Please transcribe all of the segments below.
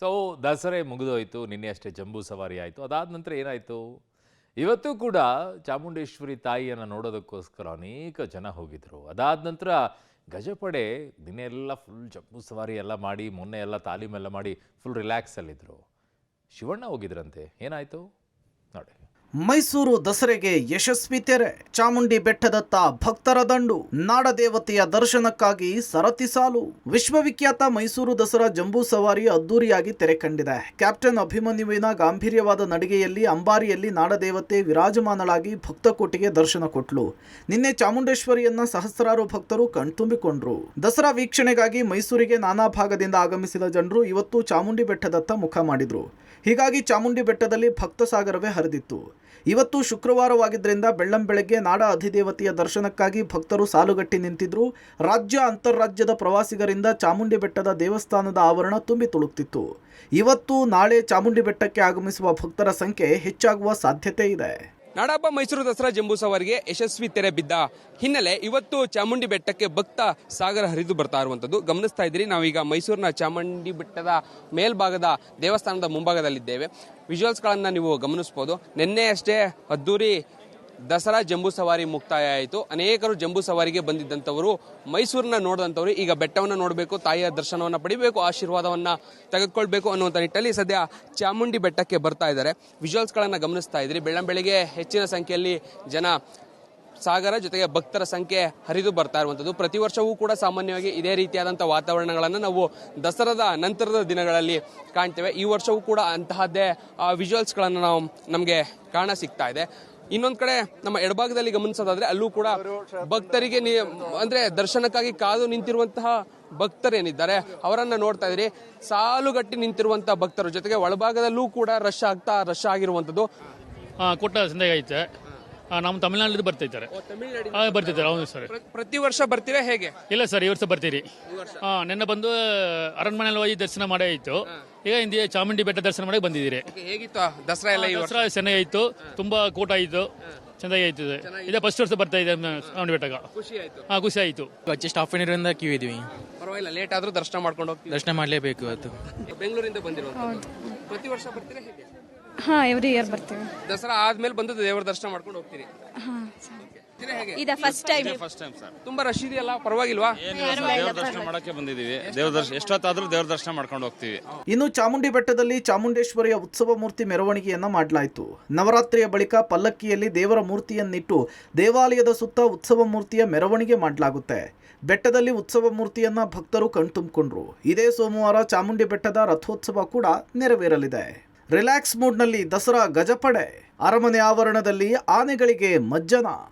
So Dasara ಮುಗಿದೋಯ್ತು, ನಿನ್ನೆ ಅಷ್ಟೇ ಜಂಬೂ ಸವಾರಿ ಆಯಿತು. ಅದಾದ ನಂತರ ಏನಾಯಿತು? ಇವತ್ತು ಕೂಡ ಚಾಮುಂಡೇಶ್ವರಿ ತಾಯಿಯನ್ನು ನೋಡೋದಕ್ಕೋಸ್ಕರ ಅನೇಕ ಜನ ಹೋಗಿದ್ರು. ಅದಾದ ನಂತರ ಗಜಪಡೆ ದಿನ ಎಲ್ಲ ಫುಲ್ ಜಂಬೂ ಸವಾರಿ ಎಲ್ಲ ಮಾಡಿ, ಮೊನ್ನೆ ಎಲ್ಲ ತಾಲೀಮೆಲ್ಲ ಮಾಡಿ ಫುಲ್ ರಿಲ್ಯಾಕ್ಸಲ್ಲಿದ್ದರು. ಶಿವಣ್ಣ ಹೋಗಿದ್ರಂತೆ, ಏನಾಯಿತು ನೋಡಿ. ಮೈಸೂರು ದಸರೆಗೆ ಯಶಸ್ವಿ ತೆರೆ. ಚಾಮುಂಡಿ ಬೆಟ್ಟದತ್ತ ಭಕ್ತರ ದಂಡು. ನಾಡದೇವತೆಯ ದರ್ಶನಕ್ಕಾಗಿ ಸರತಿ ಸಾಲು. ವಿಶ್ವವಿಖ್ಯಾತ ಮೈಸೂರು ದಸರಾ ಜಂಬೂ ಸವಾರಿ ಅದ್ದೂರಿಯಾಗಿ ತೆರೆ ಕಂಡಿದೆ. ಕ್ಯಾಪ್ಟನ್ ಅಭಿಮನ್ಯುವಿನ ಗಾಂಭೀರ್ಯವಾದ ನಡಿಗೆಯಲ್ಲಿ ಅಂಬಾರಿಯಲ್ಲಿ ನಾಡದೇವತೆ ವಿರಾಜಮಾನಳಾಗಿ ಭಕ್ತಕೋಟಿಗೆ ದರ್ಶನ ಕೊಟ್ಲು. ನಿನ್ನೆ ಚಾಮುಂಡೇಶ್ವರಿಯನ್ನ ಸಹಸ್ರಾರು ಭಕ್ತರು ಕಣ್ತುಂಬಿಕೊಂಡ್ರು. ದಸರಾ ವೀಕ್ಷಣೆಗಾಗಿ ಮೈಸೂರಿಗೆ ನಾನಾ ಭಾಗದಿಂದ ಆಗಮಿಸಿದ ಜನರು ಇವತ್ತು ಚಾಮುಂಡಿ ಬೆಟ್ಟದತ್ತ ಮುಖ ಮಾಡಿದ್ರು. ಹೀಗಾಗಿ ಚಾಮುಂಡಿ ಬೆಟ್ಟದಲ್ಲಿ ಭಕ್ತ ಸಾಗರವೇ ಹರಿದಿತ್ತು. ಇವತ್ತು ಶುಕ್ರವಾರವಾಗಿದ್ದರಿಂದ ಬೆಳ್ಳಂಬೆಳಗ್ಗೆ ನಾಡ ಅಧಿದೇವತೆಯ ದರ್ಶನಕ್ಕಾಗಿ ಭಕ್ತರು ಸಾಲುಗಟ್ಟಿ ನಿಂತಿದ್ರು. ರಾಜ್ಯ ಅಂತಾರಾಜ್ಯದ ಪ್ರವಾಸಿಗರಿಂದ ಚಾಮುಂಡಿ ಬೆಟ್ಟದ ದೇವಸ್ಥಾನದ ಆವರಣ ತುಂಬಿ ತುಳುಕ್ತಿತ್ತು. ಇವತ್ತು ನಾಳೆ ಚಾಮುಂಡಿ ಬೆಟ್ಟಕ್ಕೆ ಆಗಮಿಸುವ ಭಕ್ತರ ಸಂಖ್ಯೆ ಹೆಚ್ಚಾಗುವ ಸಾಧ್ಯತೆ ಇದೆ. ನಾಡಹಬ್ಬ ಮೈಸೂರು ದಸರಾ ಜಂಬೂ ಸವಾರಿಗೆ ಯಶಸ್ವಿ ತೆರೆ ಬಿದ್ದ ಹಿನ್ನೆಲೆ ಇವತ್ತು ಚಾಮುಂಡಿ ಬೆಟ್ಟಕ್ಕೆ ಭಕ್ತ ಸಾಗರ ಹರಿದು ಬರ್ತಾ ಇರುವಂತದ್ದು ಗಮನಿಸ್ತಾ ಇದ್ದೀರಿ. ನಾವೀಗ ಮೈಸೂರಿನ ಚಾಮುಂಡಿ ಬೆಟ್ಟದ ಮೇಲ್ಭಾಗದ ದೇವಸ್ಥಾನದ ಮುಂಭಾಗದಲ್ಲಿದ್ದೇವೆ. ವಿಜುವಲ್ಸ್ಗಳನ್ನು ನೀವು ಗಮನಿಸಬಹುದು. ನಿನ್ನೆ ಅಷ್ಟೇ ಅದ್ದೂರಿ ದಸರಾ ಜಂಬೂ ಸವಾರಿ ಮುಕ್ತಾಯ ಆಯಿತು. ಅನೇಕರು ಜಂಬೂ ಸವಾರಿಗೆ ಬಂದಿದ್ದಂಥವರು, ಮೈಸೂರನ್ನ ನೋಡಿದಂಥವ್ರು ಈಗ ಬೆಟ್ಟವನ್ನು ನೋಡಬೇಕು, ತಾಯಿಯ ದರ್ಶನವನ್ನು ಪಡಿಬೇಕು, ಆಶೀರ್ವಾದವನ್ನು ತೆಗೆದುಕೊಳ್ಬೇಕು ಅನ್ನುವಂಥ ನಿಟ್ಟಲ್ಲಿ ಸದ್ಯ ಚಾಮುಂಡಿ ಬೆಟ್ಟಕ್ಕೆ ಬರ್ತಾ ಇದ್ದಾರೆ. ವಿಜುವಲ್ಸ್ಗಳನ್ನು ಗಮನಿಸ್ತಾ ಇದ್ರಿ. ಬೆಳ್ಳಂಬೆಳಿಗ್ಗೆ ಹೆಚ್ಚಿನ ಸಂಖ್ಯೆಯಲ್ಲಿ ಜನ ಸಾಗರ ಜೊತೆಗೆ ಭಕ್ತರ ಸಂಖ್ಯೆ ಹರಿದು ಬರ್ತಾ ಇರುವಂಥದ್ದು. ಪ್ರತಿ ವರ್ಷವೂ ಕೂಡ ಸಾಮಾನ್ಯವಾಗಿ ಇದೇ ರೀತಿಯಾದಂಥ ವಾತಾವರಣಗಳನ್ನು ನಾವು ದಸರಾದ ನಂತರದ ದಿನಗಳಲ್ಲಿ ಕಾಣ್ತೇವೆ. ಈ ವರ್ಷವೂ ಕೂಡ ಅಂತಹದ್ದೇ ವಿಜುವಲ್ಸ್ಗಳನ್ನು ನಮಗೆ ಕಾಣ ಸಿಗ್ತಾ ಇದೆ. ಇನ್ನೊಂದು ಕಡೆ ನಮ್ಮ ಎಡಭಾಗದಲ್ಲಿ ಗಮನಿಸೋದಾದ್ರೆ ಅಲ್ಲೂ ಕೂಡ ಭಕ್ತರಿಗೆ ಅಂದ್ರೆ ದರ್ಶನಕ್ಕಾಗಿ ಕಾದು ನಿಂತಿರುವಂತಹ ಭಕ್ತರೇನಿದ್ದಾರೆ ಅವರನ್ನ ನೋಡ್ತಾ ಇದ್ರಿ. ಸಾಲುಗಟ್ಟಿ ನಿಂತಿರುವಂತಹ ಭಕ್ತರು ಜೊತೆಗೆ ಒಳಭಾಗದಲ್ಲೂ ಕೂಡ ರಶ್ ಆಗಿರುವಂತದ್ದು. ಕೊಟ್ಟ ಸಂದೇಹ ಐತೆ. ನಮ್ಮ ತಮಿಳುನಾಡಿಂದ ಬರ್ತಿದ್ದಾರೆ. ಹೌದು ಸರ್. ಪ್ರತಿ ವರ್ಷ ಬರ್ತೀರಾ ಹೇಗೆ? ಇಲ್ಲ ಸರ್, ಈ ವರ್ಷ ಬರ್ತೀರಿ. ನಿನ್ನೆ ಬಂದು ಅರಣ್ಮನೆಯಲ್ಲಿ ಹೋಗಿ ದರ್ಶನ ಮಾಡೇ ಇತ್ತು. ಈಗ ಹಿಂದೆ ಚಾಮುಂಡಿ ಬೆಟ್ಟ ದರ್ಶನ ಮಾಡಿ ಬಂದಿದ್ದೀರಿ. ಹೇಗಿತ್ತು ದಸರಾ ಎಲ್ಲ? ದಸರಾ ಚೆನ್ನಾಗಿತ್ತು, ತುಂಬಾ ಕೂಟ ಆಯಿತು, ಚೆನ್ನಾಗಿ ಆಯ್ತದೆ. ಇದೇ ಫಸ್ಟ್ ವರ್ಷ ಬರ್ತಾ ಇದೆ ಚಾಮುಂಡಿ ಬೆಟ್ಟಕ್ಕೆ. ಖುಷಿ ಆಯಿತು. Just half an hour queue ಇದೀವಿ. ಪರವಾಗಿಲ್ಲ, ಲೇಟ್ ಆದ್ರೂ ದರ್ಶನ ಮಾಡ್ಕೊಂಡು ಹೋಗ್ತೀವಿ. ದರ್ಶನ ಮಾಡಲೇಬೇಕು. ಇವತ್ತು ಬೆಂಗಳೂರಿಂದ ಬಂದಿರೋ ಪ್ರತಿ ವರ್ಷ ಬರ್ತೀರಾ ಹೇಗೆ? ಎವ್ರಿ ಇಯರ್ ಬರ್ತೀವಿ. ದಸರಾ ಆದ್ಮೇಲೆ ಬಂದು ದೇವರ ದರ್ಶನ ಮಾಡ್ಕೊಂಡು ಹೋಗ್ತೀರಿ. ಇದು ಫಸ್ಟ್ ಟೈಮ್ ಸರ್. ತುಂಬಾ ರಶ್ ಇದೆಯಲ್ಲ, ಪರವಾಗಿಲ್ವಾ? ದೇವರ ದರ್ಶನ ಮಾಡಕ್ಕೆ ಬಂದಿದ್ದೀವಿ. ದೇವರ ದರ್ಶನ ಎಷ್ಟೊತ್ತಾದ್ರೂ ದೇವರ ದರ್ಶನ ಮಾಡ್ಕೊಂಡು ಹೋಗ್ತೀವಿ. ಇನ್ನು ಚಾಮುಂಡಿ ಬೆಟ್ಟದಲ್ಲಿ ಚಾಮುಂಡೇಶ್ವರಿಯ ಉತ್ಸವ ಮೂರ್ತಿ ಮೆರವಣಿಗೆಯನ್ನ ಮಾಡಲಾಯಿತು. ನವರಾತ್ರಿಯ ಬಳಿಕ ಪಲ್ಲಕ್ಕಿಯಲ್ಲಿ ದೇವರ ಮೂರ್ತಿಯನ್ನಿಟ್ಟು ದೇವಾಲಯದ ಸುತ್ತ ಉತ್ಸವ ಮೂರ್ತಿಯ ಮೆರವಣಿಗೆ ಮಾಡಲಾಗುತ್ತೆ. ಬೆಟ್ಟದಲ್ಲಿ ಉತ್ಸವ ಮೂರ್ತಿಯನ್ನ ಭಕ್ತರು ಕಣ್ತುಂಬಿಕೊಂಡ್ರು. ಇದೇ ಸೋಮವಾರ ಚಾಮುಂಡಿ ಬೆಟ್ಟದ ರಥೋತ್ಸವ ಕೂಡ ನೆರವೇರಲಿದೆ. ರಿಲ್ಯಾಕ್ಸ್ ಮೂಡ್ನಲ್ಲಿ ದಸರಾ ಗಜಪಡೆ. ಅರಮನೆ ಆವರಣದಲ್ಲಿ ಆನೆಗಳಿಗೆ ಮಜ್ಜನ.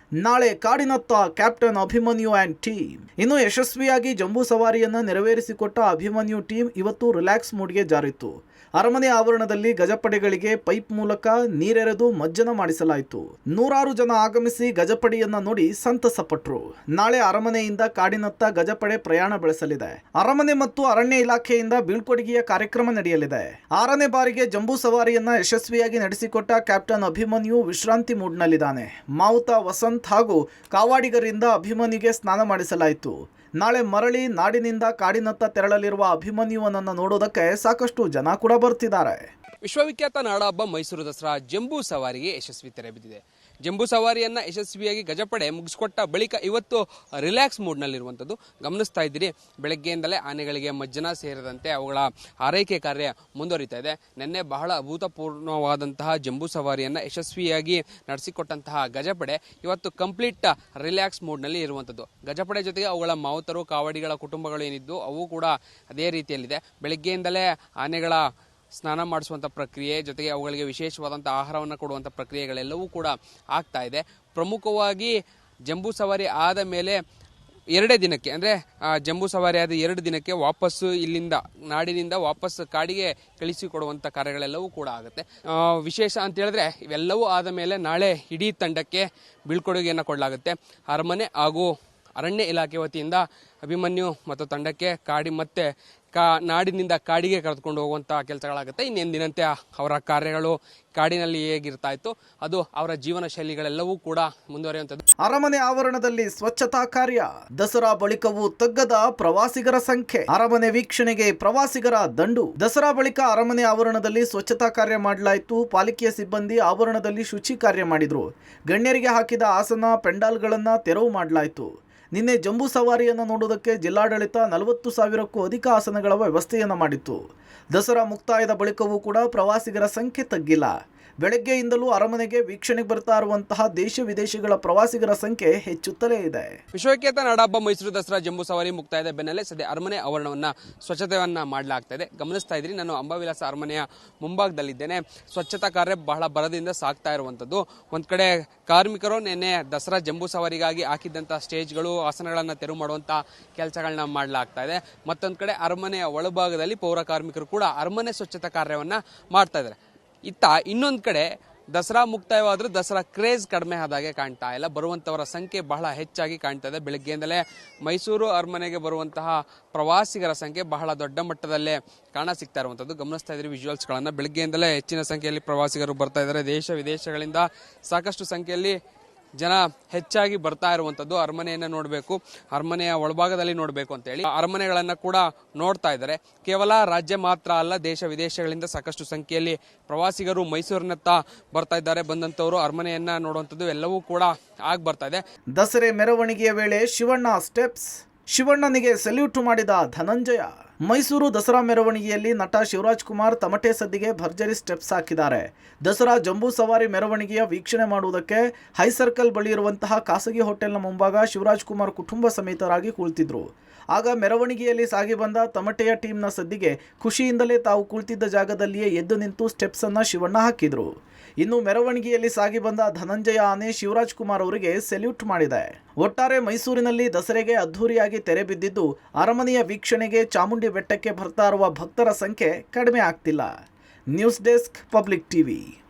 ನಾಳೆ ಕಾಡಿನತ್ತ ಕ್ಯಾಪ್ಟನ್ ಅಭಿಮನ್ಯು ಆ್ಯಂಡ್ ಟೀಮ್. ಇನ್ನು ಯಶಸ್ವಿಯಾಗಿ ಜಂಬೂ ಸವಾರಿಯನ್ನ ನೆರವೇರಿಸಿಕೊಟ್ಟ ಅಭಿಮನ್ಯು ಟೀಮ್ ಇವತ್ತು ರಿಲ್ಯಾಕ್ಸ್ ಮೂಡ್ಗೆ ಜಾರಿತ್ತು. ಅರಮನೆ ಆವರಣದಲ್ಲಿ ಗಜಪಡೆಗಳಿಗೆ ಪೈಪ್ ಮೂಲಕ ನೀರೆರೆದು ಮಜ್ಜನ ಮಾಡಿಸಲಾಯಿತು. ನೂರಾರು ಜನ ಆಗಮಿಸಿ ಗಜಪಡೆಯನ್ನ ನೋಡಿ ಸಂತಸಪಟ್ರು. ನಾಳೆ ಅರಮನೆಯಿಂದ ಕಾಡಿನತ್ತ ಗಜಪಡೆ ಪ್ರಯಾಣ ಬೆಳೆಸಲಿದೆ. ಅರಮನೆ ಮತ್ತು ಅರಣ್ಯ ಇಲಾಖೆಯಿಂದ ಬೀಳ್ಕೊಡುಗೆಯ ಕಾರ್ಯಕ್ರಮ ನಡೆಯಲಿದೆ. 6ನೇ ಬಾರಿಗೆ ಜಂಬೂ ಸವಾರಿಯನ್ನ ಯಶಸ್ವಿಯಾಗಿ ನಡೆಸಿಕೊಟ್ಟ ಕ್ಯಾಪ್ಟನ್ ಅಭಿಮನ್ಯು ವಿಶ್ರಾಂತಿ ಮೂಡ್ನಲ್ಲಿದ್ದಾನೆ. ಮಾವುತ ವಸಂತ್ ಹಾಗೂ ಕಾವಾಡಿಗರಿಂದ ಅಭಿಮನ್ಯುಗೆ ಸ್ನಾನ ಮಾಡಿಸಲಾಯಿತು. ನಾಳೆ ಮರಳಿ ನಾಡಿನಿಂದ ಕಾಡಿನತ್ತ ತೆರಳಲಿರುವ ಅಭಿಮನ್ಯುವನನ್ನು ನೋಡೋದಕ್ಕೆ ಸಾಕಷ್ಟು ಜನ ಕೂಡ ಬರ್ತಿದ್ದಾರೆ. ವಿಶ್ವವಿಖ್ಯಾತ ನಾಡಹಬ್ಬ ಮೈಸೂರು ದಸರಾ ಜಂಬೂ ಸವಾರಿಗೆ ಯಶಸ್ವಿ ತೆರೆ ಬಿದ್ದಿದೆ. ಜಂಬೂ ಸವಾರಿಯನ್ನ ಯಶಸ್ವಿಯಾಗಿ ಗಜಪಡೆ ಮುಗಿಸ್ಕೊಟ್ಟ ಬಳಿಕ ಇವತ್ತು ರಿಲ್ಯಾಕ್ಸ್ ಮೂಡ್ನಲ್ಲಿರುವಂಥದ್ದು ಗಮನಿಸ್ತಾ ಇದ್ದೀರಿ. ಬೆಳಗ್ಗೆಯಿಂದಲೇ ಆನೆಗಳಿಗೆ ಮಜ್ಜನ ಸೇರಿದಂತೆ ಅವುಗಳ ಆರೈಕೆ ಕಾರ್ಯ ಮುಂದುವರಿತಾ ಇದೆ. ನಿನ್ನೆ ಬಹಳ ಅಭೂತಪೂರ್ಣವಾದಂತಹ ಜಂಬೂ ಸವಾರಿಯನ್ನ ಯಶಸ್ವಿಯಾಗಿ ನಡೆಸಿಕೊಟ್ಟಂತಹ ಗಜಪಡೆ ಇವತ್ತು ಕಂಪ್ಲೀಟ್ ರಿಲ್ಯಾಕ್ಸ್ ಮೂಡ್ನಲ್ಲಿ ಇರುವಂಥದ್ದು. ಗಜಪಡೆ ಜೊತೆಗೆ ಅವುಗಳ ಮಾವುತರು, ಕಾವಡಿಗಳ ಕುಟುಂಬಗಳು ಏನಿದ್ದು ಅವು ಕೂಡ ಅದೇ ರೀತಿಯಲ್ಲಿದೆ. ಬೆಳಗ್ಗೆಯಿಂದಲೇ ಆನೆಗಳ ಸ್ನಾನ ಮಾಡಿಸುವಂಥ ಪ್ರಕ್ರಿಯೆ ಜೊತೆಗೆ ಅವುಗಳಿಗೆ ವಿಶೇಷವಾದಂಥ ಆಹಾರವನ್ನು ಕೊಡುವಂಥ ಪ್ರಕ್ರಿಯೆಗಳೆಲ್ಲವೂ ಕೂಡ ಆಗ್ತಾ ಇದೆ. ಪ್ರಮುಖವಾಗಿ ಜಂಬೂ ಸವಾರಿ ಆದ ಮೇಲೆ 2 ದಿನಕ್ಕೆ ಅಂದರೆ ಜಂಬೂ ಸವಾರಿ ಆದ 2 ದಿನಕ್ಕೆ ವಾಪಸ್ಸು ಇಲ್ಲಿಂದ ನಾಡಿನಿಂದ ವಾಪಸ್ ಕಾಡಿಗೆ ಕಳಿಸಿಕೊಡುವಂಥ ಕಾರ್ಯಗಳೆಲ್ಲವೂ ಕೂಡ ಆಗುತ್ತೆ. ವಿಶೇಷ ಅಂತ ಹೇಳಿದ್ರೆ ಇವೆಲ್ಲವೂ ಆದ ಮೇಲೆ ನಾಳೆ ಇಡೀ ತಂಡಕ್ಕೆ ಬೀಳ್ಕೊಡುಗೆಯನ್ನು ಕೊಡಲಾಗುತ್ತೆ. ಅರಮನೆ ಹಾಗೂ ಅರಣ್ಯ ಇಲಾಖೆ ವತಿಯಿಂದ ಅಭಿಮನ್ಯು ಮತ್ತು ತಂಡಕ್ಕೆ ನಾಡಿನಿಂದ ಕಾಡಿಗೆ ಕರೆದುಕೊಂಡು ಹೋಗುವಂಥ ಕೆಲಸಗಳಾಗುತ್ತೆ. ಇನ್ನೆಂದಿನಂತೆ ಅವರ ಕಾರ್ಯಗಳು ಕಾಡಿನಲ್ಲಿ ಹೇಗಿರ್ತಾ ಇತ್ತು ಅದು ಅವರ ಜೀವನ ಶೈಲಿಗಳೆಲ್ಲವೂ ಕೂಡ ಮುಂದುವರಿಯುವಂಥದ್ದು. ಅರಮನೆ ಆವರಣದಲ್ಲಿ ಸ್ವಚ್ಛತಾ ಕಾರ್ಯ. ದಸರಾ ಬಳಿಕವೂ ತಗ್ಗದ ಪ್ರವಾಸಿಗರ ಸಂಖ್ಯೆ. ಅರಮನೆ ವೀಕ್ಷಣೆಗೆ ಪ್ರವಾಸಿಗರ ದಂಡು. ದಸರಾ ಬಳಿಕ ಅರಮನೆ ಆವರಣದಲ್ಲಿ ಸ್ವಚ್ಛತಾ ಕಾರ್ಯ ಮಾಡಲಾಯಿತು. ಪಾಲಿಕೆಯ ಸಿಬ್ಬಂದಿ ಆವರಣದಲ್ಲಿ ಶುಚಿ ಕಾರ್ಯ ಮಾಡಿದ್ರು. ಗಣ್ಯರಿಗೆ ಹಾಕಿದ ಆಸನ ಪೆಂಡಾಲ್ಗಳನ್ನ ತೆರವು ಮಾಡಲಾಯಿತು. ನಿನ್ನೆ ಜಂಬೂ ಸವಾರಿಯನ್ನು ನೋಡುವುದಕ್ಕೆ ಜಿಲ್ಲಾಡಳಿತ 40,000ಕ್ಕೂ ಅಧಿಕ ಆಸನಗಳ ವ್ಯವಸ್ಥೆಯನ್ನು ಮಾಡಿತ್ತು. ದಸರಾ ಮುಕ್ತಾಯದ ಬಳಿಕವೂ ಕೂಡ ಪ್ರವಾಸಿಗರ ಸಂಖ್ಯೆ ತಗ್ಗಿಲ್ಲ. ಬೆಳಗ್ಗೆಯಿಂದಲೂ ಅರಮನೆಗೆ ವೀಕ್ಷಣೆಗೆ ಬರ್ತಾ ಇರುವಂತಹ ದೇಶ ವಿದೇಶಗಳ ಪ್ರವಾಸಿಗರ ಸಂಖ್ಯೆ ಹೆಚ್ಚುತ್ತಲೇ ಇದೆ. ವಿಶ್ವವಿಖ್ಯಾತ ನಾಡಹಬ್ಬ ಮೈಸೂರು ದಸರಾ ಜಂಬೂ ಸವಾರಿ ಮುಕ್ತಾಯದ ಬೆನ್ನಲ್ಲೇ ಸದ್ಯ ಅರಮನೆ ಆವರಣವನ್ನ ಸ್ವಚ್ಛತೆಯನ್ನ ಮಾಡಲಾಗ್ತಾ ಇದೆ. ಗಮನಿಸ್ತಾ ಇದ್ರಿ, ನಾನು ಅಂಬಾವಿಲಾಸ ಅರಮನೆಯ ಮುಂಭಾಗದಲ್ಲಿದ್ದೇನೆ. ಸ್ವಚ್ಛತಾ ಕಾರ್ಯ ಬಹಳ ಭರದಿಂದ ಸಾಗ್ತಾ ಇರುವಂತದ್ದು. ಒಂದ್ ಕಡೆ ಕಾರ್ಮಿಕರು ನಿನ್ನೆ ದಸರಾ ಜಂಬೂ ಸವಾರಿಗಾಗಿ ಹಾಕಿದ್ದಂತಹ ಸ್ಟೇಜ್ಗಳು ಆಸನಗಳನ್ನ ತೆರವು ಮಾಡುವಂತ ಕೆಲಸಗಳನ್ನ ಮಾಡಲಾಗ್ತಾ ಇದೆ. ಮತ್ತೊಂದ್ ಕಡೆ ಅರಮನೆಯ ಒಳಭಾಗದಲ್ಲಿ ಪೌರ ಕಾರ್ಮಿಕರು ಕೂಡ ಅರಮನೆ ಸ್ವಚ್ಛತಾ ಕಾರ್ಯವನ್ನ ಮಾಡ್ತಾ ಇದ್ದಾರೆ. ಇತ್ತ ಇನ್ನೊಂದು ಕಡೆ ದಸರಾ ಮುಕ್ತಾಯವಾದ್ರೂ ದಸರಾ ಕ್ರೇಜ್ ಕಡಿಮೆ ಆದಾಗೆ ಕಾಣ್ತಾ ಇಲ್ಲ. ಬರುವಂತವರ ಸಂಖ್ಯೆ ಬಹಳ ಹೆಚ್ಚಾಗಿ ಕಾಣ್ತಾ ಇದೆ. ಬೆಳಗ್ಗೆಯಿಂದಲೇ ಮೈಸೂರು ಅರಮನೆಗೆ ಬರುವಂತಹ ಪ್ರವಾಸಿಗರ ಸಂಖ್ಯೆ ಬಹಳ ದೊಡ್ಡ ಮಟ್ಟದಲ್ಲೇ ಕಾಣ ಸಿಗ್ತಾ ಇರುವಂತದ್ದು. ಗಮನಿಸ್ತಾ ಇದ್ರಿ ವಿಜುವಲ್ಸ್ಗಳನ್ನ. ಬೆಳಗ್ಗೆಯಿಂದಲೇ ಹೆಚ್ಚಿನ ಸಂಖ್ಯೆಯಲ್ಲಿ ಪ್ರವಾಸಿಗರು ಬರ್ತಾ ಇದ್ದಾರೆ. ದೇಶ ವಿದೇಶಗಳಿಂದ ಸಾಕಷ್ಟು ಸಂಖ್ಯೆಯಲ್ಲಿ ಜನ ಹೆಚ್ಚಾಗಿ ಬರ್ತಾ ಇರುವಂತದ್ದು. ಅರಮನೆಯನ್ನ ನೋಡಬೇಕು, ಅರಮನೆಯ ಒಳಭಾಗದಲ್ಲಿ ನೋಡಬೇಕು ಅಂತ ಹೇಳಿ ಅರಮನೆಗಳನ್ನ ಕೂಡ ನೋಡ್ತಾ ಇದ್ದಾರೆ. ಕೇವಲ ರಾಜ್ಯ ಮಾತ್ರ ಅಲ್ಲ, ದೇಶ ವಿದೇಶಗಳಿಂದ ಸಾಕಷ್ಟು ಸಂಖ್ಯೆಯಲ್ಲಿ ಪ್ರವಾಸಿಗರು ಮೈಸೂರಿನತ್ತ ಬರ್ತಾ ಇದ್ದಾರೆ. ಬಂದಂತವರು ಅರಮನೆಯನ್ನ ನೋಡುವಂಥದ್ದು ಎಲ್ಲವೂ ಕೂಡ ಆಗಿ ಬರ್ತಾ ಇದೆ. ದಸರೆ ಮೆರವಣಿಗೆಯ ವೇಳೆ ಶಿವಣ್ಣ ಸ್ಟೆಪ್ಸ್. ಶಿವಣ್ಣನಿಗೆ ಸೆಲ್ಯೂಟ್ ಮಾಡಿದ ಧನಂಜಯ. ಮೈಸೂರು ದಸರಾ ಮೆರವಣಿಗೆಯಲ್ಲಿ ನಟ ಶಿವರಾಜ್ ಕುಮಾರ್ ತಮಟೆ ಸದ್ದಿಗೆ ಭರ್ಜರಿ ಸ್ಟೆಪ್ಸ್ ಹಾಕಿದ್ದಾರೆ. ದಸರಾ ಜಂಬೂ ಸವಾರಿ ಮೆರವಣಿಗೆಯ ವೀಕ್ಷಣೆ ಮಾಡುವುದಕ್ಕೆ ಹೈ ಸರ್ಕಲ್ ಬಳಿ ಇರುವಂತಹ ಖಾಸಗಿ ಹೋಟೆಲ್ನ ಮುಂಭಾಗ ಶಿವರಾಜ್ ಕುಮಾರ್ ಕುಟುಂಬ ಸಮೇತರಾಗಿ ಕುಳಿತಿದ್ರು. ಆಗ ಮೆರವಣಿಗೆಯಲ್ಲಿ ಸಾಗಿ ಬಂದ ತಮಟೆಯ ಟೀಮ್ನ ಸದ್ದಿಗೆ ಖುಷಿಯಿಂದಲೇ ತಾವು ಕುಳಿತಿದ್ದ ಜಾಗದಲ್ಲಿಯೇ ಎದ್ದು ನಿಂತು ಸ್ಟೆಪ್ಸ್ ಅನ್ನ ಶಿವಣ್ಣ ಹಾಕಿದ್ರು. ಇನ್ನು ಮೆರವಣಿಗೆಯಲ್ಲಿ ಸಾಗಿ ಬಂದ ಧನಂಜಯ ಆನೆ ಶಿವರಾಜ್ ಕುಮಾರ್ ಅವರಿಗೆ ಸೆಲ್ಯೂಟ್ ಮಾಡಿದೆ. ಒಟ್ಟಾರೆ ಮೈಸೂರಿನಲ್ಲಿ ದಸರೆಗೆ ಅದ್ಧೂರಿಯಾಗಿ ತೆರೆ ಬಿದ್ದಿದ್ದು, ಅರಮನೆಯ ವೀಕ್ಷಣೆಗೆ ಚಾಮುಂಡಿ ಬೆಟ್ಟಕ್ಕೆ ಬರ್ತಾ ಇರುವ ಭಕ್ತರ ಸಂಖ್ಯೆ ಕಡಿಮೆ ಆಗ್ತಿಲ್ಲ. News desk, public TV.